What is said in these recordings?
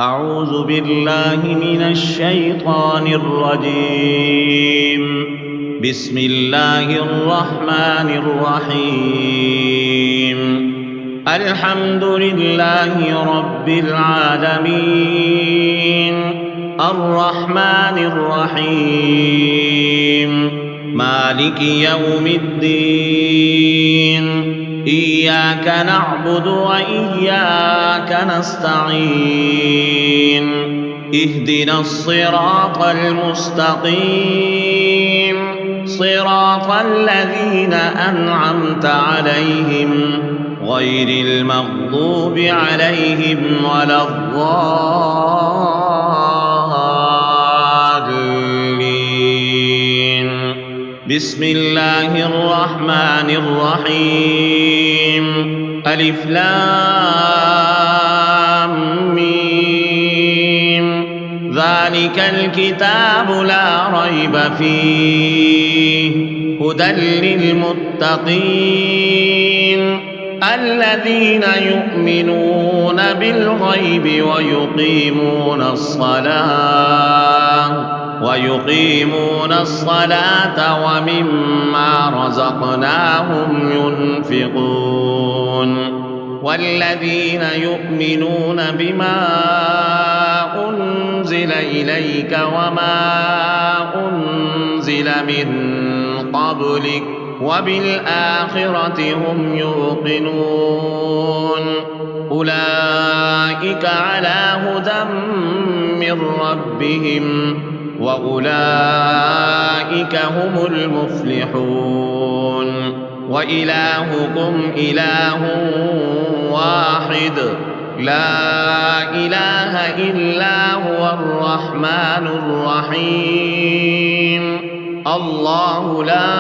أعوذ بالله من الشيطان الرجيم. بسم الله الرحمن الرحيم. الحمد لله رب العالمين، الرحمن الرحيم، مالك يوم الدين. إياك نعبد وإياك نستعين. اهدنا الصراط المستقيم، صراط الذين أنعمت عليهم غير المغضوب عليهم ولا الضالين. بسم الله الرحمن الرحيم. ألف لام ميم. ذلك الكتاب لا ريب فيه، هدى للمتقين الذين يؤمنون بالغيب ويقيمون الصلاة ومما رزقناهم ينفقون. والذين يؤمنون بما أنزل إليك وما أنزل من قبلك وبالآخرة هم يوقنون. أولئك على هدى من ربهم وأولئك هم المفلحون. وإلهكم إله واحد، لا إله إلا هو الرحمن الرحيم. الله لا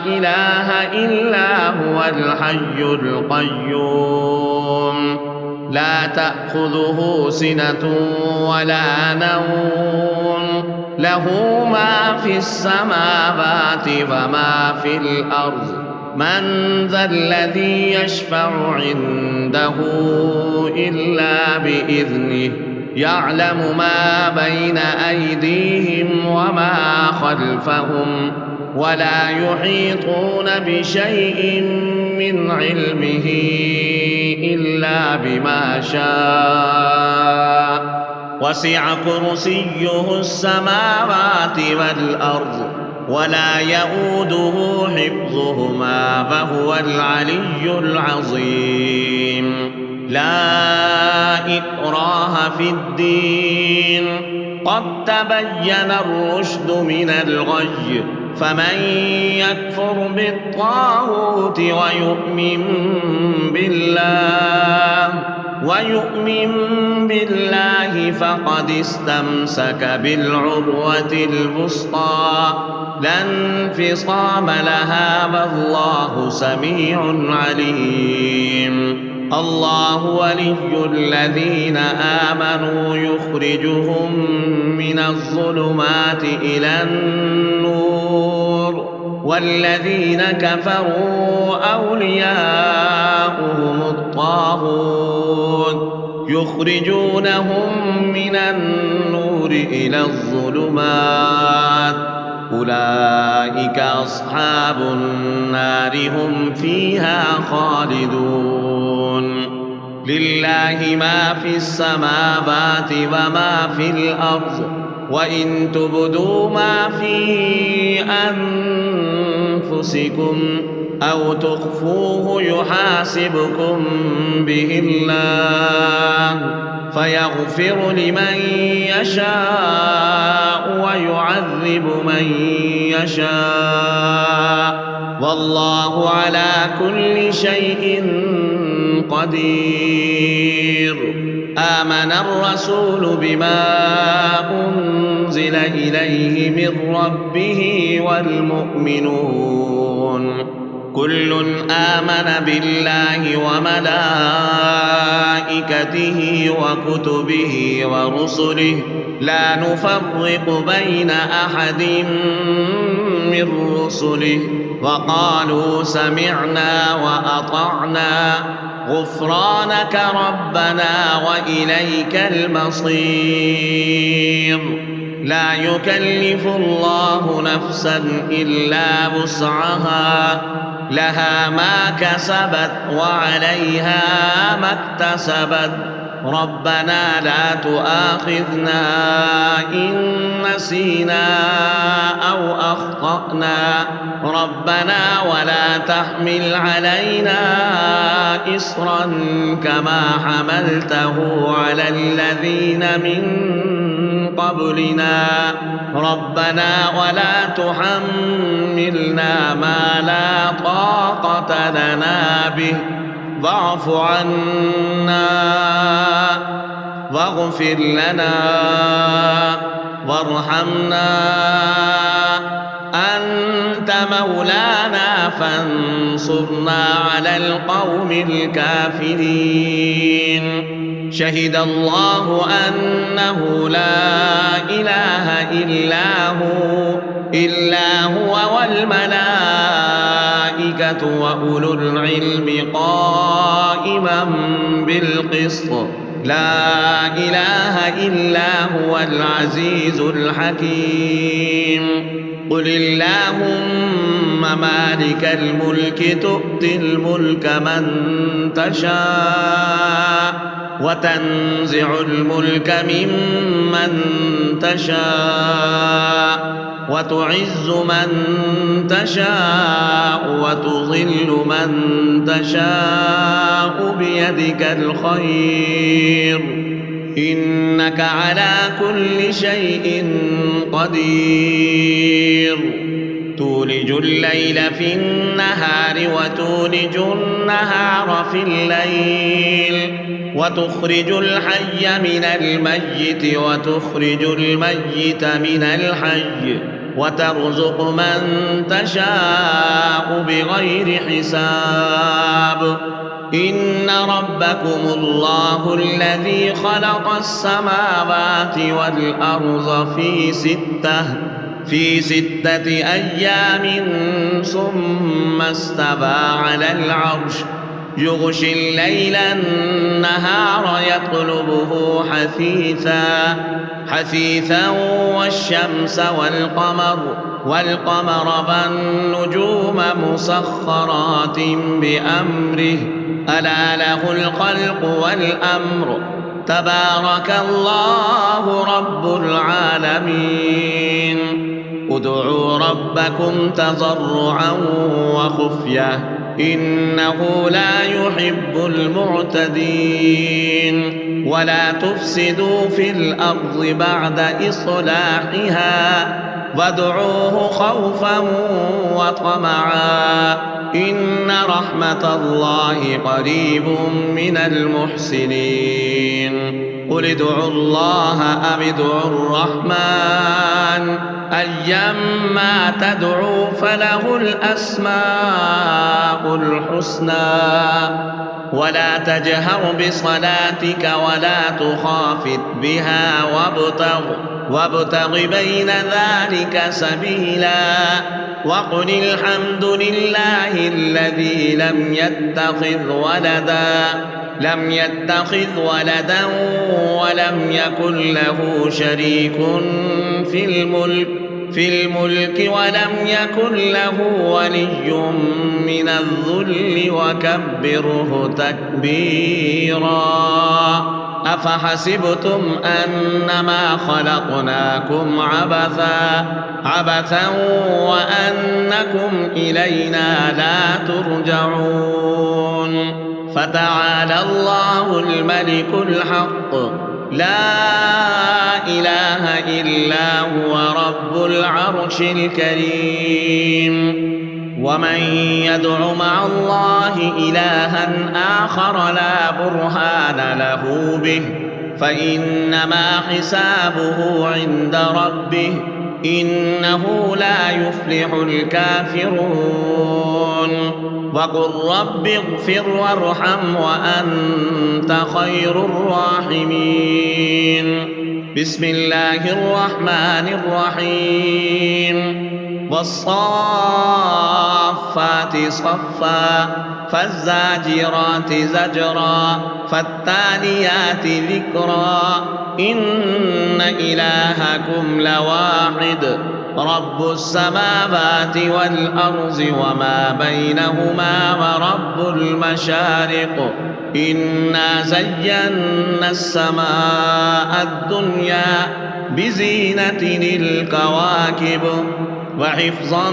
إله إلا هو الحي القيوم، لا تأخذه سنة ولا نوم، له ما في السماوات وما في الأرض. من ذا الذي يشفع عنده إلا بإذنه، يعلم ما بين أيديهم وما خلفهم، ولا يحيطون بشيء من علمه إلا بما شاء. وسع كرسيه السماوات والأرض ولا يؤوده حفظهما وهو العلي العظيم. لا إكراه في الدين، قد تبين الرشد من الغي. فمن يكفر بالطاغوت ويؤمن بالله فقد استمسك بالعروة الوثقى لا انفصام لها والله سميع عليم. الله ولي الذين آمنوا يخرجهم من الظلمات إلى النور، والذين كفروا أولياؤهم الطاغوت يخرجونهم من النور إلى الظلمات. أولئك أصحاب النار هم فيها خالدون. لله ما في السماوات وما في الأرض، وإن تبدوا ما في أنفسكم أو تخفوه يحاسبكم به الله، فيغفر لمن يشاء ويعذب من يشاء، والله على كل شيء قدير. آمن الرسول بما أنزل إليه من ربه والمؤمنون كل آمن بالله وملائكته وكتبه ورسله لا نفرق بين أحد من رسله وقالوا سمعنا وأطعنا غفرانك ربنا وإليك المصير. لا يكلف الله نفسا إلا وسعها، لها ما كسبت وعليها ما اكتسبت. ربنا لا تؤاخذنا إن نسينا أو أخطأنا، ربنا ولا تحمل علينا إصرا كما حملته على الذين من قبلنا، ربنا ولا تحملنا ما لا طاقة لنا به، واعف عنا واغفر لنا وارحمنا، أنت مولانا فانصرنا على القوم الكافرين. شهد الله أنه لا إله إلا هو والملائكة وأولو العلم قائما بالقسط، لا إله إلا هو العزيز الحكيم. قل اللهم مالك الملك تؤتي الملك من تشاء وتنزع الملك ممن تشاء وتعز من تشاء وتضل من تشاء بيدك الخير، إنك على كل شيء قدير. تولج الليل في النهار وتولج النهار في الليل، وتخرج الحي من الميت وتخرج الميت من الحي، وترزق من تشاء بغير حساب. إن ربكم الله الذي خلق السماوات والأرض في ستة أيام ثم استوى على العرش، يغشي الليل النهار يطلبه حثيثا والشمس والقمر والنجوم مسخرات بأمره، ألا له الخلق والأمر، تبارك الله رب العالمين. ادعوا ربكم تضرعا وخفية إنه لا يحب المعتدين. ولا تفسدوا في الأرض بعد إصلاحها وادعوه خوفا وطمعا إن رحمة الله قريب من المحسنين. قل ادعوا الله أم ادعوا الرحمن أيما تدعوا فله الأسماء الحسنى. ولا تجهر بصلاتك ولا تخافت بها وابتغ بين ذلك سبيلا. وقل الحمد لله الذي لم يتخذ ولدا ولم يكن له شريك في الملك ولم يكن له ولي من الذل وكبره تكبيرا. أفحسبتم أنما خلقناكم عبثا وأنكم إلينا لا ترجعون. فتعالى الله الملك الحق لا إله إلا هو رب العرش الكريم. ومن يدع مع الله إلها آخر لا برهان له به فإنما حسابه عند ربه إنه لا يفلح الكافرون. وقل رب اغفر وارحم وأنت خير الراحمين. بسم الله الرحمن الرحيم. والصافات صفا فالزاجرات زجرا فالتاليات ذكرا إن إلهكم لواحد رب السماوات والأرض وما بينهما ورب المشارق إنا زينا السماء الدنيا بزينة الكواكب وحفظا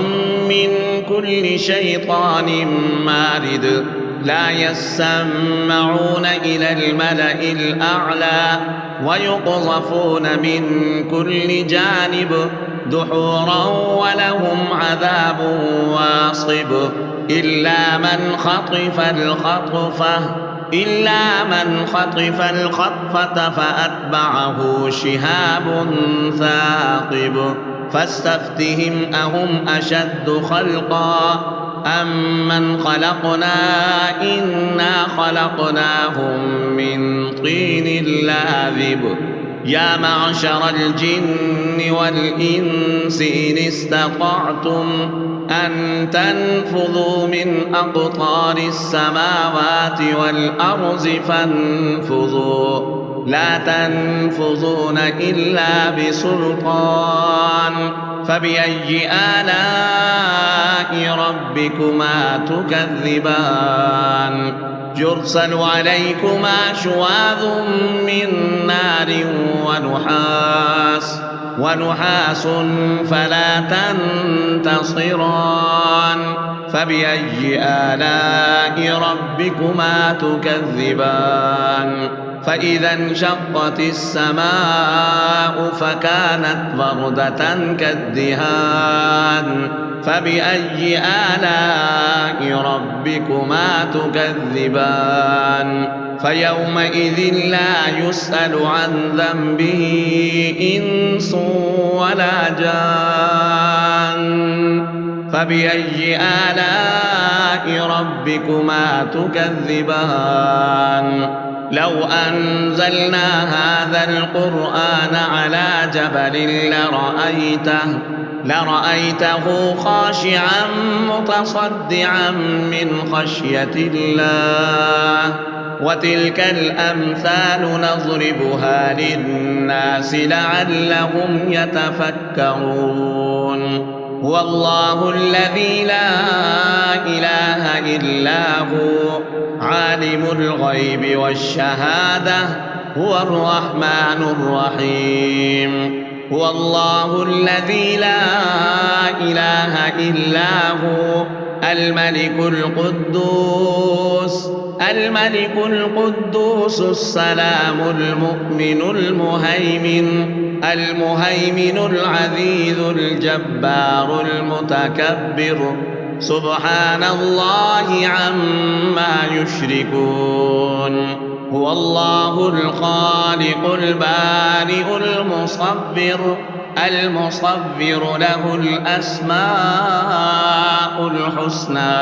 من كل شيطان مارد لا يسمعون إلى الملأ الأعلى ويقذفون من كل جانب دحورا ولهم عذاب واصب إلا من خطف الخطفة فأتبعه شهاب ثاقب فاستفتهم أهم أشد خلقا أم من خلقنا إنا خلقناهم من طين لاذب يا معشر الجن والإنس إن استطعتم أن تنفذوا من أقطار السماوات والأرض فانفذوا لا تنفذون إلا بسلطان فبأي آلاء ربكما تكذبان يرسل عليكما شواظ من نار ونحاس فلا تنتصران فبأي آلاء ربكما تكذبان فإذا انشقت السماء فكانت وردة كالدهان فبأي آلاء ربكما تكذبان فيومئذ لا يسأل عن ذنبه إنس ولا جان فبأي آلاء ربكما تكذبان لو أنزلنا هذا القرآن على جبل لرأيته خاشعا متصدعا من خشية الله وتلك الأمثال نضربها للناس لعلهم يتفكرون هو الله الذي لا إله إلا هو عالم الغيب والشهادة هو الرحمن الرحيم هو الله الذي لا إله إلا هو الملك القدوس السلام المؤمن المهيمن العزيز الجبار المتكبر سبحان الله عما يشركون هو الله الخالق البارئ المصور له الأسماء الحسنى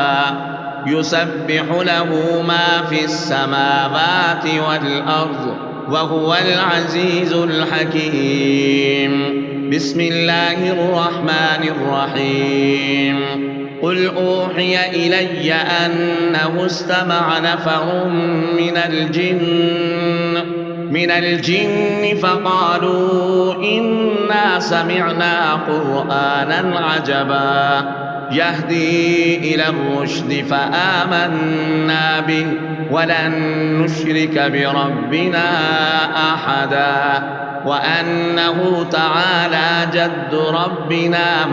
يسبح له ما في السماوات والأرض وهو العزيز الحكيم بسم الله الرحمن الرحيم قل أوحي إلي أنه استمع نفر من الجن فقالوا إنا سمعنا قرآنا عجبا يهدي إلى الرشد فآمنا به ولن نشرك بربنا أحدا وأنه تعالى جد ربنا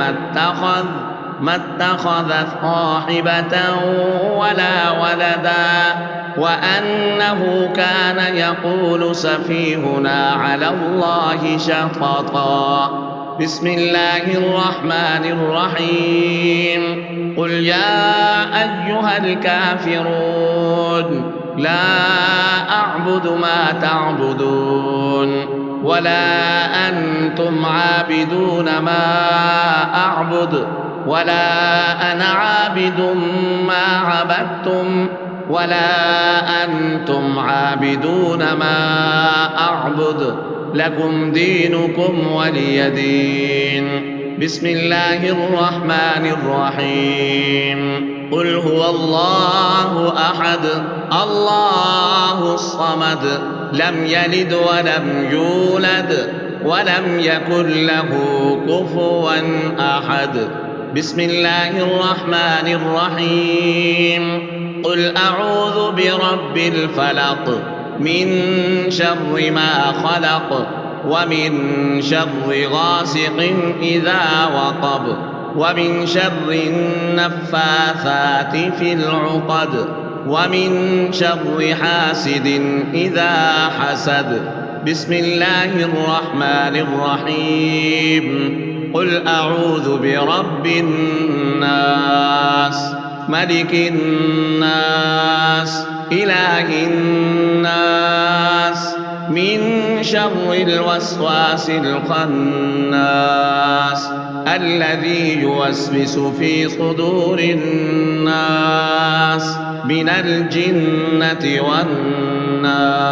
ما اتخذ صاحبة ولا ولدا وأنه كان يقول سفيهنا على الله شططا بسم الله الرحمن الرحيم قل يا أيها الكافرون لا أعبد ما تعبدون ولا أنتم عابدون ما أعبد ولا أنا عابد ما عبدتم ولا أنتم عابدون ما أعبد لكم دينكم ولي دين بسم الله الرحمن الرحيم قل هو الله أحد الله الصمد لم يلد ولم يولد ولم يكن له كفوا أحد بسم الله الرحمن الرحيم قل أعوذ برب الفلق من شر ما خلق ومن شر غاسق إذا وقب ومن شر النفاثات في العقد ومن شر حاسد إذا حسد بسم الله الرحمن الرحيم قل أعوذ برب الناس ملك الناس إله الناس من شر الوسواس الخناس الذي يوسوس في صدور الناس من الجنة والناس.